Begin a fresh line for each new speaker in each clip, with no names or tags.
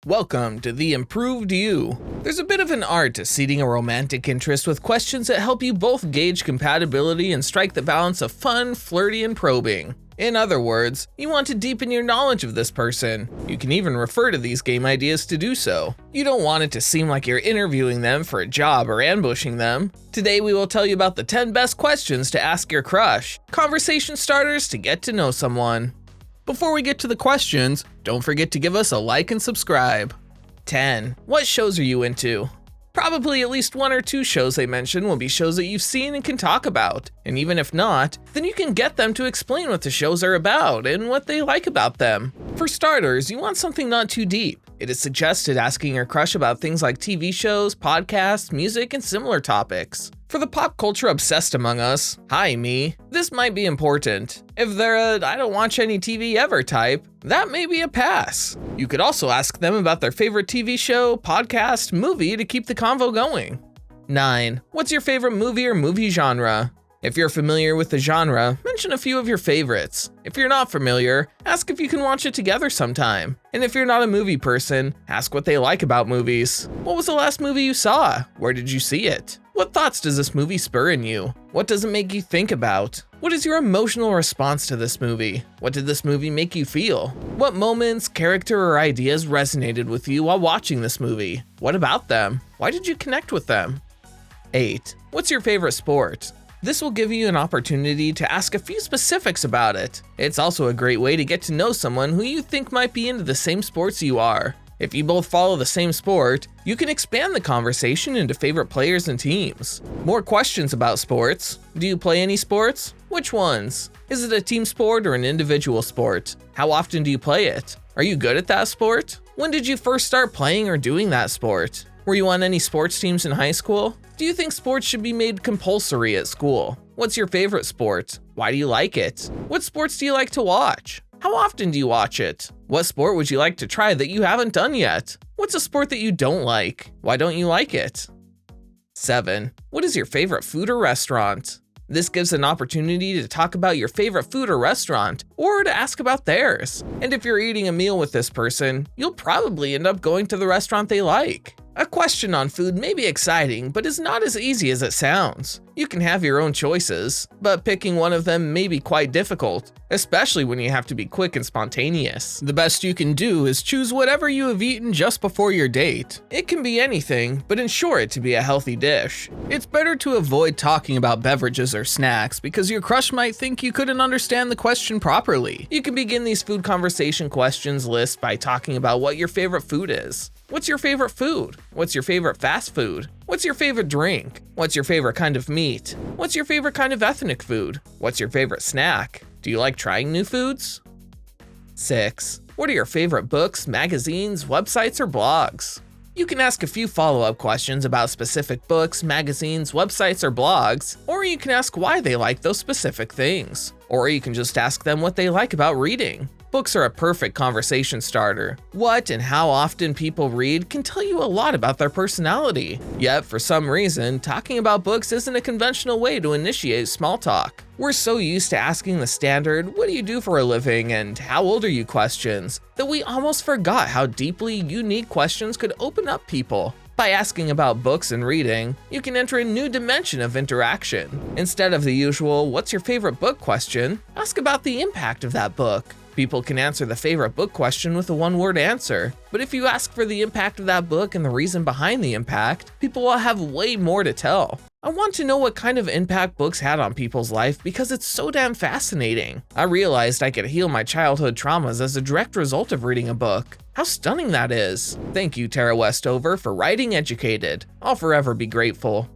Welcome to the Improved You. There's a bit of an art to seeding a romantic interest with questions that help you both gauge compatibility and strike the balance of fun, flirty, and probing. In other words, you want to deepen your knowledge of this person. You can even refer to these game ideas to do so. You don't want it to seem like you're interviewing them for a job or ambushing them. Today we will tell you about the 10 best questions to ask your crush, conversation starters to get to know someone. Before we get to the questions, don't forget to give us a like and subscribe. 10. What shows are you into? Probably at least one or two shows they mention will be shows that you've seen and can talk about, and even if not, then you can get them to explain what the shows are about and what they like about them. For starters, you want something not too deep. It is suggested asking your crush about things like TV shows, podcasts, music, and similar topics. For the pop culture obsessed among us, hi me, this might be important. If they're a I don't watch any TV ever type, that may be a pass. You could also ask them about their favorite TV show, podcast, movie to keep the convo going. 9. What's your favorite movie or movie genre? If you're familiar with the genre, mention a few of your favorites. If you're not familiar, ask if you can watch it together sometime. And if you're not a movie person, ask what they like about movies. What was the last movie you saw? Where did you see it? What thoughts does this movie spur in you? What does it make you think about? What is your emotional response to this movie? What did this movie make you feel? What moments, character, or ideas resonated with you while watching this movie? What about them? Why did you connect with them? 8. What's your favorite sport? This will give you an opportunity to ask a few specifics about it. It's also a great way to get to know someone who you think might be into the same sports you are. If you both follow the same sport, you can expand the conversation into favorite players and teams. More questions about sports. Do you play any sports? Which ones? Is it a team sport or an individual sport? How often do you play it? Are you good at that sport? When did you first start playing or doing that sport? Were you on any sports teams in high school? Do you think sports should be made compulsory at school? What's your favorite sport? Why do you like it? What sports do you like to watch? How often do you watch it? What sport would you like to try that you haven't done yet? What's a sport that you don't like? Why don't you like it? 7. What is your favorite food or restaurant? This gives an opportunity to talk about your favorite food or restaurant, or to ask about theirs. And if you're eating a meal with this person, you'll probably end up going to the restaurant they like. A question on food may be exciting, but is not as easy as it sounds. You can have your own choices, but picking one of them may be quite difficult, especially when you have to be quick and spontaneous. The best you can do is choose whatever you have eaten just before your date. It can be anything, but ensure it to be a healthy dish. It's better to avoid talking about beverages or snacks because your crush might think you couldn't understand the question properly. You can begin these food conversation questions list by talking about what your favorite food is. What's your favorite food? What's your favorite fast food? What's your favorite drink? What's your favorite kind of meat? What's your favorite kind of ethnic food? What's your favorite snack? Do you like trying new foods? 6. What are your favorite books, magazines, websites, or blogs? You can ask a few follow-up questions about specific books, magazines, websites, or blogs, or you can ask why they like those specific things. Or you can just ask them what they like about reading. Books are a perfect conversation starter. What and how often people read can tell you a lot about their personality. Yet, for some reason, talking about books isn't a conventional way to initiate small talk. We're so used to asking the standard, "What do you do for a living?" and "How old are you?" questions, that we almost forgot how deeply unique questions could open up people. By asking about books and reading, you can enter a new dimension of interaction. Instead of the usual, "What's your favorite book?" question, ask about the impact of that book. People can answer the favorite book question with a one-word answer, but if you ask for the impact of that book and the reason behind the impact, people will have way more to tell. I want to know what kind of impact books had on people's life because it's so damn fascinating. I realized I could heal my childhood traumas as a direct result of reading a book. How stunning that is. Thank you, Tara Westover, for writing Educated. I'll forever be grateful.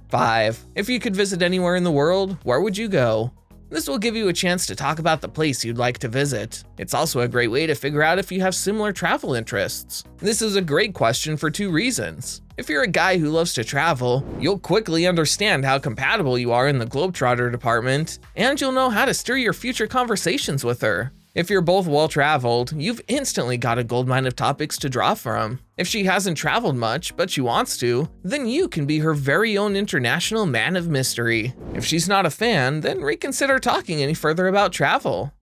5. If you could visit anywhere in the world, where would you go? This will give you a chance to talk about the place you'd like to visit. It's also a great way to figure out if you have similar travel interests. This is a great question for 2 reasons. If you're a guy who loves to travel, you'll quickly understand how compatible you are in the Globetrotter department, and you'll know how to steer your future conversations with her. If you're both well-traveled, you've instantly got a goldmine of topics to draw from. If she hasn't traveled much, but she wants to, then you can be her very own international man of mystery. If she's not a fan, then reconsider talking any further about travel.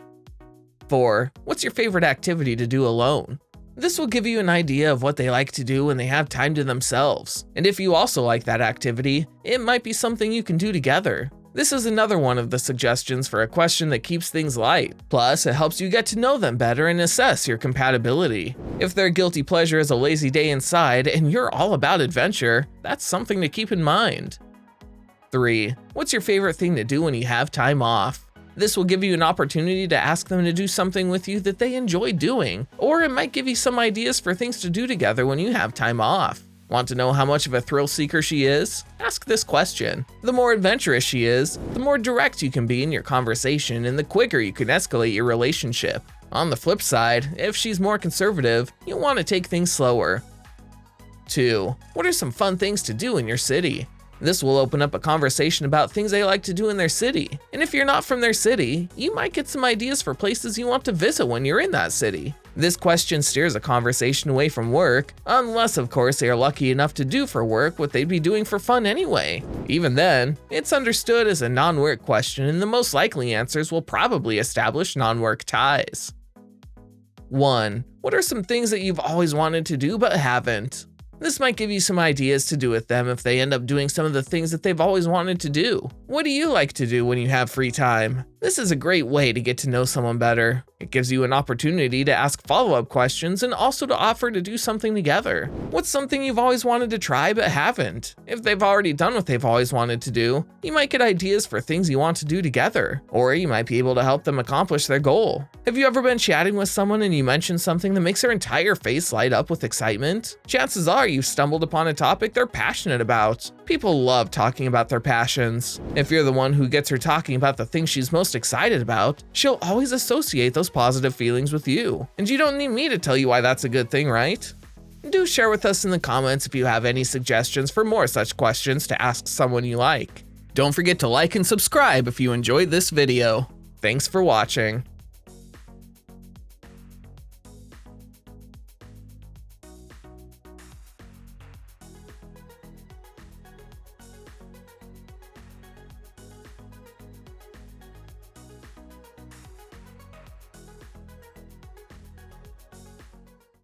4. What's your favorite activity to do alone? This will give you an idea of what they like to do when they have time to themselves. And if you also like that activity, it might be something you can do together. This is another one of the suggestions for a question that keeps things light. Plus, it helps you get to know them better and assess your compatibility. If their guilty pleasure is a lazy day inside and you're all about adventure, that's something to keep in mind. 3. What's your favorite thing to do when you have time off? This will give you an opportunity to ask them to do something with you that they enjoy doing, or it might give you some ideas for things to do together when you have time off. Want to know how much of a thrill seeker she is? Ask this question. The more adventurous she is, the more direct you can be in your conversation and the quicker you can escalate your relationship. On the flip side, if she's more conservative, you'll want to take things slower. 2. What are some fun things to do in your city? This will open up a conversation about things they like to do in their city. And if you're not from their city, you might get some ideas for places you want to visit when you're in that city. This question steers a conversation away from work, unless of course they are lucky enough to do for work what they'd be doing for fun anyway. Even then, it's understood as a non-work question and the most likely answers will probably establish non-work ties. 1. What are some things that you've always wanted to do but haven't? This might give you some ideas to do with them if they end up doing some of the things that they've always wanted to do. What do you like to do when you have free time? This is a great way to get to know someone better. It gives you an opportunity to ask follow-up questions and also to offer to do something together. What's something you've always wanted to try but haven't? If they've already done what they've always wanted to do, you might get ideas for things you want to do together, or you might be able to help them accomplish their goal. Have you ever been chatting with someone and you mention something that makes their entire face light up with excitement? Chances are you've stumbled upon a topic they're passionate about. People love talking about their passions. If you're the one who gets her talking about the things she's most excited about, she'll always associate those positive feelings with you. And you don't need me to tell you why that's a good thing, right? Do share with us in the comments if you have any suggestions for more such questions to ask someone you like. Don't forget to like and subscribe if you enjoyed this video. Thanks for watching.